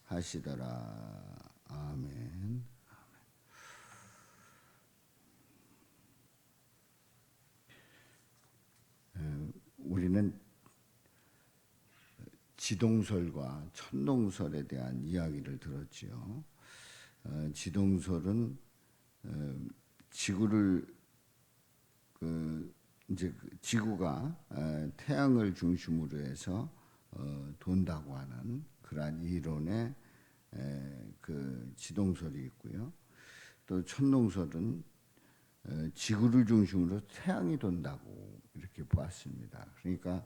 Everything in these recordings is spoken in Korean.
하시더라. 아멘. 우리는 지동설과 천동설에 대한 이야기를 들었지요. 지동설은 지구를 이제 지구가 태양을 중심으로 해서 돈다고 하는 그러한 이론의 그 지동설이 있고요. 또 천동설은 지구를 중심으로 태양이 돈다고 이렇게 보았습니다. 그러니까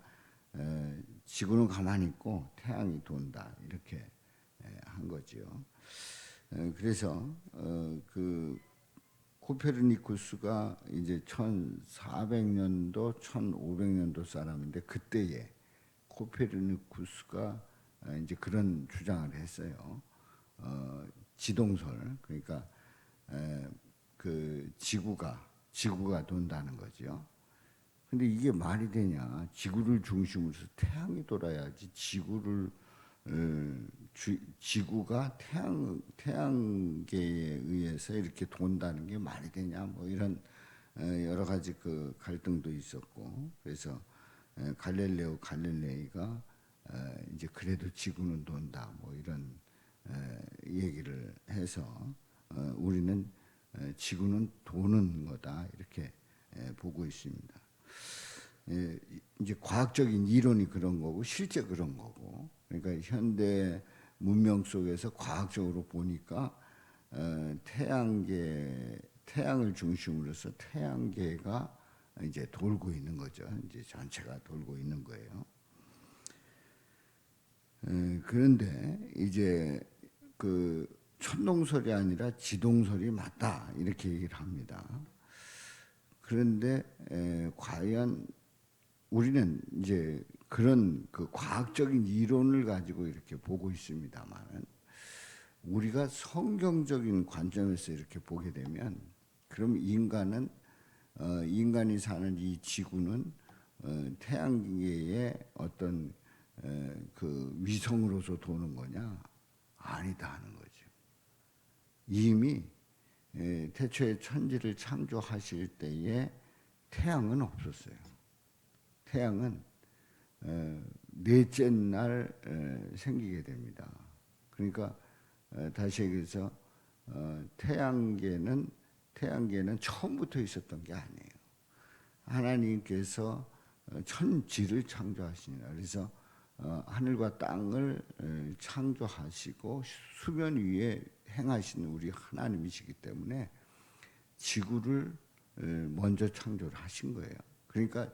지구는 가만히 있고 태양이 돈다 이렇게 한 거지요. 그래서 그 코페르니쿠스가 이제 1400년도, 1500년도 사람인데 그때에 코페르니쿠스가 이제 그런 주장을 했어요. 지동설, 그러니까 그 지구가 돈다는 거죠. 근데 이게 말이 되냐? 지구를 중심으로 해서 태양이 돌아야지 지구가 태양계에 의해서 이렇게 돈다는 게 말이 되냐? 뭐 이런 여러 가지 그 갈등도 있었고, 그래서 갈릴레오 갈릴레이가 이제 그래도 지구는 돈다 뭐 이런 얘기를 해서 우리는 지구는 도는 거다 이렇게 보고 있습니다. 이제 과학적인 이론이 그런 거고 실제 그런 거고, 그러니까 현대 문명 속에서 과학적으로 보니까 태양을 중심으로 해서 태양계가 이제 돌고 있는 거죠. 이제 전체가 돌고 있는 거예요. 그런데 이제 그 천동설이 아니라 지동설이 맞다 이렇게 얘기를 합니다. 그런데 과연 우리는 이제 그런 그 과학적인 이론을 가지고 이렇게 보고 있습니다만은 우리가 성경적인 관점에서 이렇게 보게 되면 그럼 인간이 사는 이 지구는 태양계의 어떤 그 위성으로서 도는 거냐? 아니다 하는 거죠. 이미 태초에 천지를 창조하실 때에 태양은 없었어요. 태양은 넷째 날 생기게 됩니다. 그러니까 다시 얘기해서 태양계는 처음부터 있었던 게 아니에요. 하나님께서 천지를 창조하시니라. 그래서 하늘과 땅을 창조하시고 수면 위에 행하시는 우리 하나님이시기 때문에 지구를 먼저 창조를 하신 거예요. 그러니까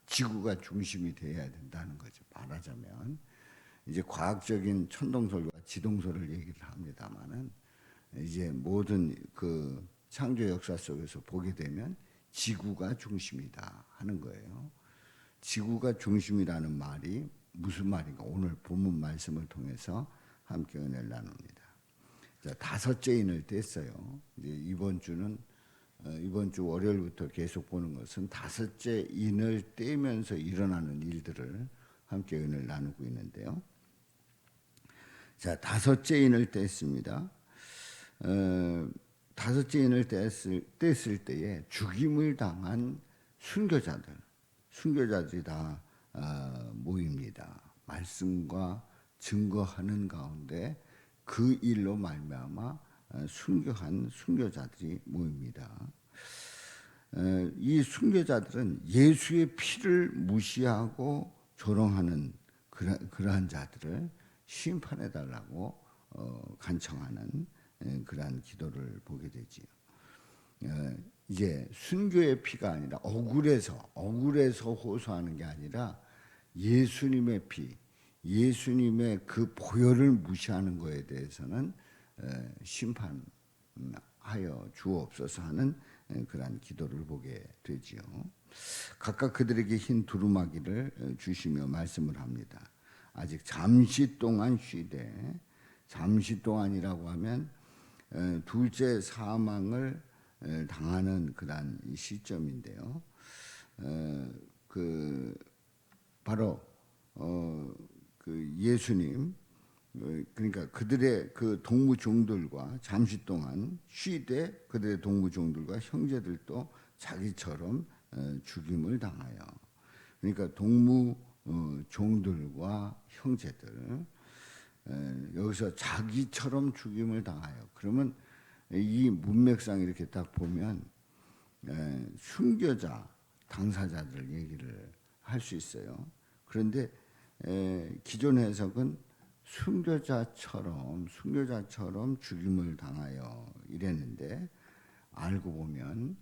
지구가 중심이 되어야 된다는 거죠. 말하자면 이제 과학적인 천동설과 지동설을 얘기를 합니다만은 이제 모든 그 창조 역사 속에서 보게 되면 지구가 중심이다 하는 거예요. 지구가 중심이라는 말이 무슨 말인가? 오늘 본문 말씀을 통해서 함께 은혜를 나눕니다. 자, 다섯째 인을 뗐어요. 이제 이번 주 월요일부터 계속 보는 것은 다섯째 인을 떼면서 일어나는 일들을 함께 은혜를 나누고 있는데요. 자, 다섯째 인을 뗐습니다. 다섯째 인을 뗐을 때에 죽임을 당한 순교자들이 다 모입니다. 말씀과 증거하는 가운데 그 일로 말미암아 순교한 순교자들이 모입니다. 이 순교자들은 예수의 피를 무시하고 조롱하는 그러한 자들을 심판해 달라고 간청하는 그러한 기도를 보게 되지요. 이제 순교의 피가 아니라 억울해서 호소하는 게 아니라 예수님의 피, 예수님의 그 보혈을 무시하는 것에 대해서는 심판하여 주옵소서 하는 그러한 기도를 보게 되지요. 각각 그들에게 흰 두루마기를 주시며 말씀을 합니다. 아직 잠시 동안 쉬되, 잠시 동안이라고 하면 둘째 사망을 당하는 그러한 시점인데요. 바로 그 예수님 그러니까 그들의 그 동무종들과 잠시 동안 쉬되 그들의 동무종들과 형제들도 자기처럼 죽임을 당하여. 그러니까 동무종들과 형제들 여기서 자기처럼 죽임을 당하여. 그러면 이 문맥상 이렇게 딱 보면 순교자 당사자들 얘기를 할 수 있어요. 그런데 기존 해석은 순교자처럼 죽임을 당하여 이랬는데 알고 보면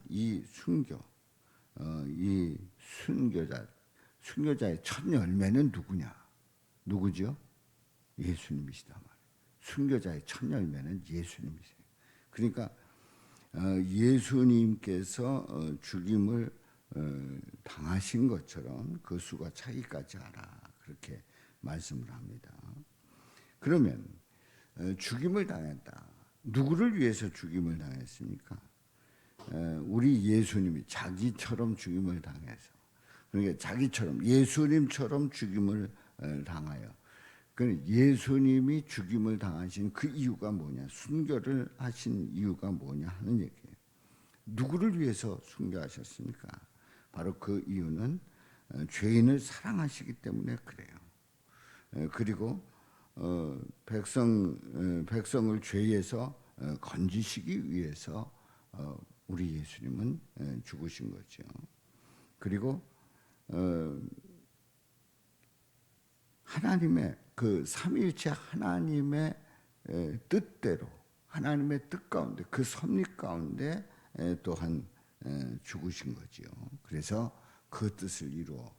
이 순교자의 첫 열매는 누구죠? 예수님이시단 말이에요. 순교자의 첫 열매는 예수님이세요. 그러니까 예수님께서 죽임을 당하신 것처럼 그 수가 차기까지 하라, 그렇게 말씀을 합니다. 그러면 죽임을 당했다. 누구를 위해서 죽임을 당했습니까? 우리 예수님이 자기처럼 죽임을 당해서, 그러니까 자기처럼 예수님처럼 죽임을 당하여. 그 예수님이 죽임을 당하신 그 이유가 뭐냐? 순교를 하신 이유가 뭐냐 하는 얘기예요. 누구를 위해서 순교하셨습니까? 바로 그 이유는 죄인을 사랑하시기 때문에 그래요. 그리고 백성을 죄에서 건지시기 위해서 우리 예수님은 죽으신 거죠. 그리고 하나님의 그 삼위일체 하나님의 뜻대로, 하나님의 뜻 가운데, 그 섭리 가운데 또한 죽으신 거지요. 그래서 그 뜻을 이루어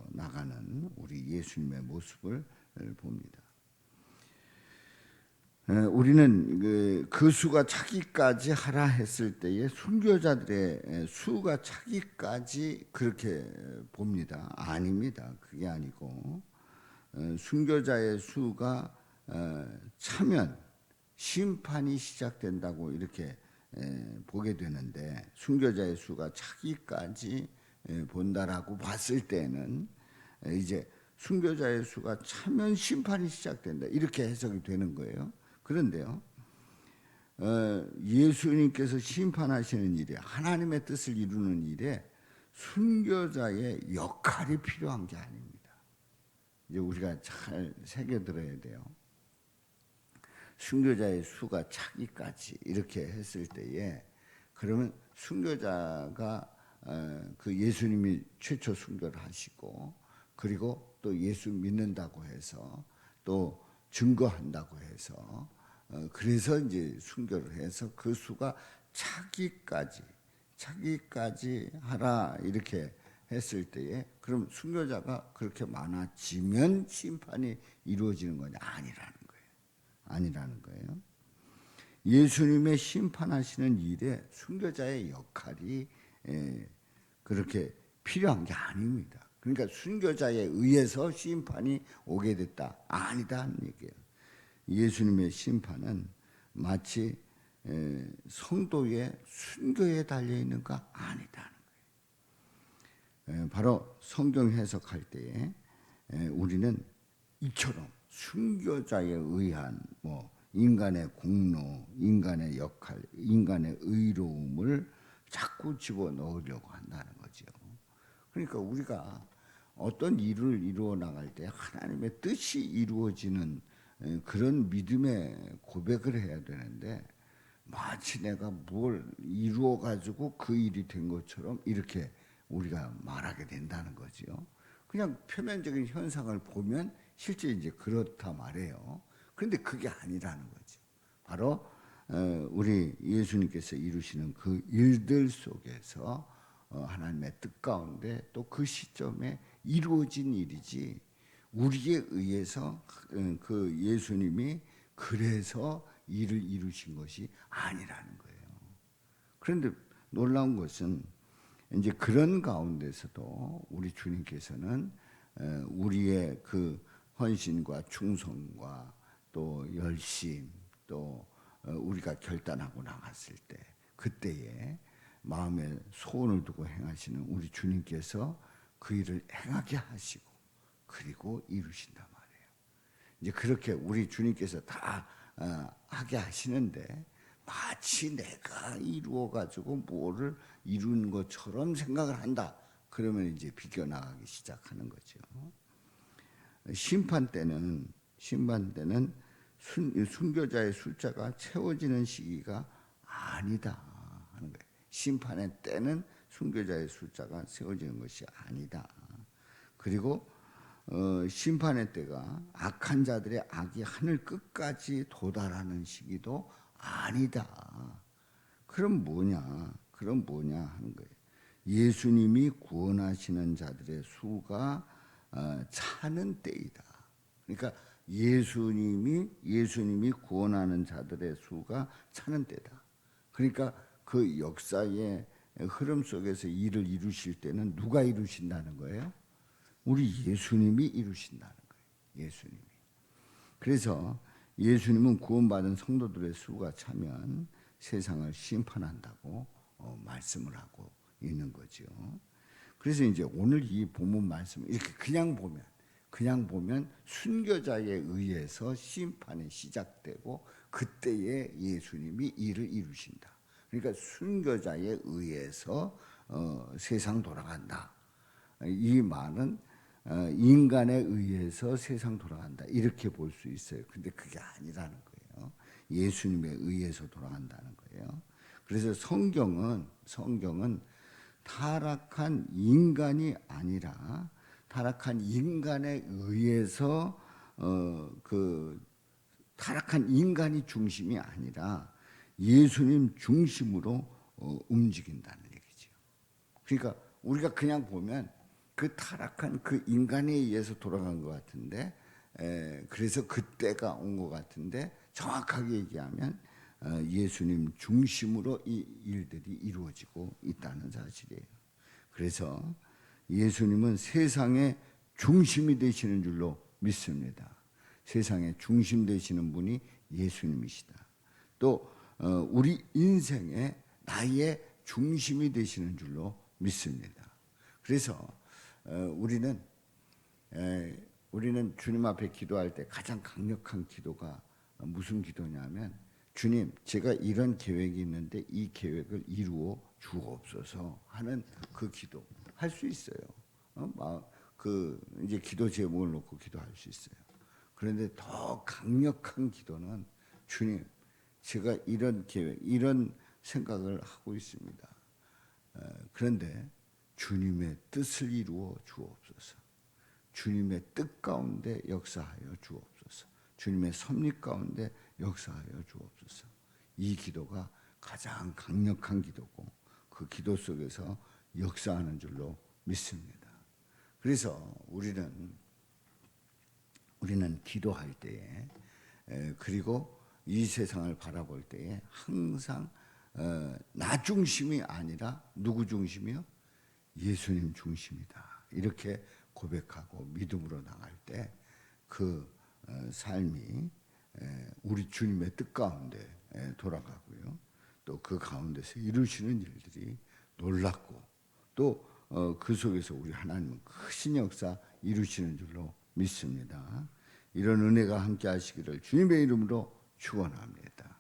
나가는 우리 예수님의 모습을 봅니다. 우리는 그 수가 차기까지 하라 했을 때에 순교자들의 수가 차기까지 그렇게 봅니다. 아닙니다. 그게 아니고 순교자의 수가 차면 심판이 시작된다고 이렇게 보게 되는데, 순교자의 수가 차기까지 본다라고 봤을 때는 이제 순교자의 수가 차면 심판이 시작된다, 이렇게 해석이 되는 거예요. 그런데요, 예수님께서 심판하시는 일에, 하나님의 뜻을 이루는 일에 순교자의 역할이 필요한 게 아닙니다. 이제 우리가 잘 새겨들어야 돼요. 순교자의 수가 차기까지 이렇게 했을 때에, 그러면 순교자가 그 예수님이 최초 순교를 하시고, 그리고 또 예수 믿는다고 해서 또 증거한다고 해서 그래서 이제 순교를 해서 그 수가 차기까지 하라 이렇게 했을 때에, 그럼 순교자가 그렇게 많아지면 심판이 이루어지는 거냐? 아니라는 거예요. 예수님의 심판하시는 일에 순교자의 역할이 그렇게 필요한 게 아닙니다. 그러니까 순교자에 의해서 심판이 오게 됐다, 아니다 하는 얘기예요. 예수님의 심판은 마치 성도의 순교에 달려있는가? 아니다는 거예요. 바로 성경 해석할 때에 우리는 이처럼 순교자에 의한 인간의 공로, 인간의 역할, 인간의 의로움을 자꾸 집어넣으려고 한다는 거죠. 그러니까 우리가 어떤 일을 이루어 나갈 때 하나님의 뜻이 이루어지는 그런 믿음의 고백을 해야 되는데, 마치 내가 뭘 이루어 가지고 그 일이 된 것처럼 이렇게 우리가 말하게 된다는 거죠. 그냥 표면적인 현상을 보면 실제 이제 그렇다 말해요. 그런데 그게 아니라는 거죠. 바로 우리 예수님께서 이루시는 그 일들 속에서 하나님의 뜻 가운데 또 그 시점에 이루어진 일이지, 우리에 의해서 그 예수님이 그래서 일을 이루신 것이 아니라는 거예요. 그런데 놀라운 것은 이제 그런 가운데서도 우리 주님께서는 우리의 그 헌신과 충성과 또 열심, 또 우리가 결단하고 나갔을 때, 그때에 마음에 소원을 두고 행하시는 우리 주님께서 그 일을 행하게 하시고 그리고 이루신단 말이에요. 이제 그렇게 우리 주님께서 다 하게 하시는데 마치 내가 이루어 가지고 뭐를 이룬 것처럼 생각을 한다. 그러면 이제 비껴 나가기 시작하는 거죠. 심판 때는 순교자의 숫자가 채워지는 시기가 아니다 하는 거예요. 심판의 때는 순교자의 숫자가 세워지는 것이 아니다. 그리고 심판의 때가 악한 자들의 악이 하늘 끝까지 도달하는 시기도 아니다. 그럼 뭐냐 하는 거예요. 예수님이 구원하시는 자들의 수가 차는 때이다. 그러니까 예수님이 구원하는 자들의 수가 차는 때다. 그러니까 그 역사의 흐름 속에서 일을 이루실 때는 누가 이루신다는 거예요? 우리 예수님이 이루신다는 거예요. 예수님이. 그래서 예수님은 구원받은 성도들의 수가 차면 세상을 심판한다고 말씀을 하고 있는 거죠. 그래서 이제 오늘 이 본문 말씀을 이렇게 그냥 보면 순교자에 의해서 심판이 시작되고 그때에 예수님이 일을 이루신다. 그러니까 순교자에 의해서 세상 돌아간다. 이 말은 인간에 의해서 세상 돌아간다. 이렇게 볼 수 있어요. 근데 그게 아니라는 거예요. 예수님에 의해서 돌아간다는 거예요. 그래서 성경은 타락한 인간이 아니라 타락한 인간에 의해서 타락한 인간이 중심이 아니라 예수님 중심으로 움직인다는 얘기죠. 그러니까 우리가 그냥 보면 그 타락한 그 인간에 의해서 돌아간 것 같은데, 그래서 그때가 온 것 같은데 정확하게 얘기하면 예수님 중심으로 이 일들이 이루어지고 있다는 사실이에요. 그래서 예수님은 세상의 중심이 되시는 줄로 믿습니다. 세상의 중심 되시는 분이 예수님이시다. 또 우리 인생의 나의 중심이 되시는 줄로 믿습니다. 그래서 우리는 주님 앞에 기도할 때 가장 강력한 기도가 무슨 기도냐면, 주님, 제가 이런 계획이 있는데 이 계획을 이루어 주옵소서 하는 그 기도 할 수 있어요. 이제 기도 제목을 놓고 기도할 수 있어요. 그런데 더 강력한 기도는, 주님, 제가 이런 계획, 이런 생각을 하고 있습니다. 그런데 주님의 뜻을 이루어 주옵소서. 주님의 뜻 가운데 역사하여 주옵소서. 주님의 섭리 가운데 역사하여 주옵소서. 이 기도가 가장 강력한 기도고 그 기도 속에서 역사하는 줄로 믿습니다. 그래서 우리는 기도할 때에 그리고 이 세상을 바라볼 때에 항상 나 중심이 아니라 누구 중심이요? 예수님 중심이다. 이렇게 고백하고 믿음으로 나갈 때 그 삶이 우리 주님의 뜻 가운데 돌아가고요. 또 그 가운데서 이루시는 일들이 놀랍고 또 그 속에서 우리 하나님은 크신 역사 이루시는 줄로 믿습니다. 이런 은혜가 함께 하시기를 주님의 이름으로 축원합니다.